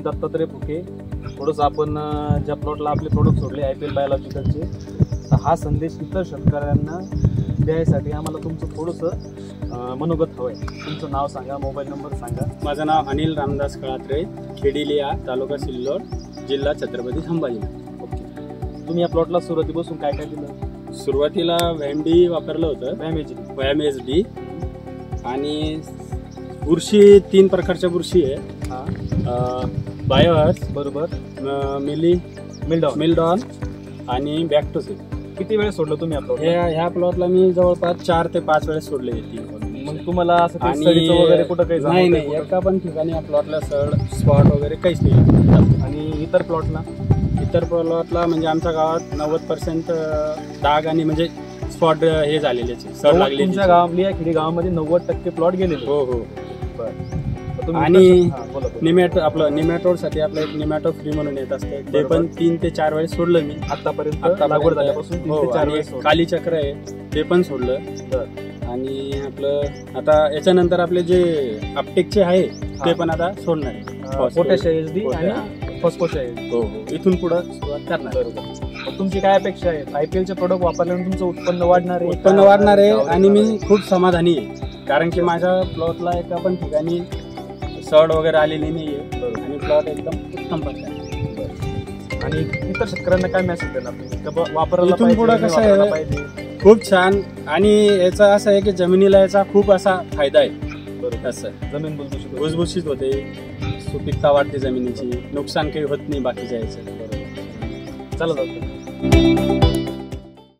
दत्तात्रय फुके. थोडंसं आपण ज्या प्लॉटला आपले प्रोडक्ट सोडले IPL बायोलॉजिकलचे, तर हा संदेश इतर शेतकऱ्यांना द्यायसाठी आम्हाला तुमचं थोडंसं मनोगत हवं आहे. तुमचं नाव सांगा, मोबाईल नंबर सांगा. माझं नाव अनिल रामदास खळात्रे, खेडिलिया, तालुका सिल्लोड, जिल्हा छत्रपती संभाजी. ओके. तुम्ही या प्लॉटला सुरुवातीपासून काय काय दिलं? सुरुवातीला व्हॅमडी वापरलं होतं, व्हॅम SD, आणि बुरशी 3 प्रकारच्या बुरशी आहे. बायोहर्स, बरोबर, मिलडॉन आणि बॅक्टोसिल. किती वेळेस सोडलं तुम्ही आपलं? ह्या प्लॉटला मी जवळपास 4 ते 5 वेळेस सोडले. मग तुम्हाला असं काही सडीचं वगैरे कुठं काही नाही, एका पण ठिकाणी या प्लॉटला सड स्पॉट वगैरे काहीच नाही. आणि इतर प्लॉटला म्हणजे आमच्या गावात 90% डाग आणि म्हणजे स्पॉट हे झालेले, सड लागले. तुमच्या गावातल्या खेडी गावामध्ये 90% प्लॉट गेलेले? हो. बरं. आणि निमॅटोड साठी आपलं एक निमॅटो फ्री म्हणून येत असते, ते पण 3 ते 4 वेळेस सोडलं मी आतापर्यंत. लागवड झाल्यापासून 3 ते 4 वेळेस. काली चक्र आहे ते पण सोडलं. आणि आपलं आता याच्यानंतर आपले जे अपटेकचे आहे ते पण आता सोडणार आहे. पोटॅशियम SD आणि फॉस्फोशियम. हो. इथून पुढे सुरुवात करणार. बरोबर. तुमची काय अपेक्षा आहे? IPLचे प्रोडक्ट वापरल्यानंतर तुमचं उत्पन्न वाढणार आहे आणि मी खूप समाधानी आहे, कारण की माझ्या प्लॉटला एका पण ठिकाणी सड वगैरे आलेली नाहीये आणि प्लॉट एकदम उत्तम प्रकारे. आणि इतर शेतकऱ्यांना काय मेसेज देणार? वापरायला इथून पुढे कसं आहे, खूप छान. आणि याचा असं आहे की जमिनीला याचा खूप असा फायदा आहे. बरोबर. असं जमीन भुसभुशीत होते, सुपीकता वाढते जमिनीची, नुकसान काही होत नाही बाकीच्या याचं. चला जातं.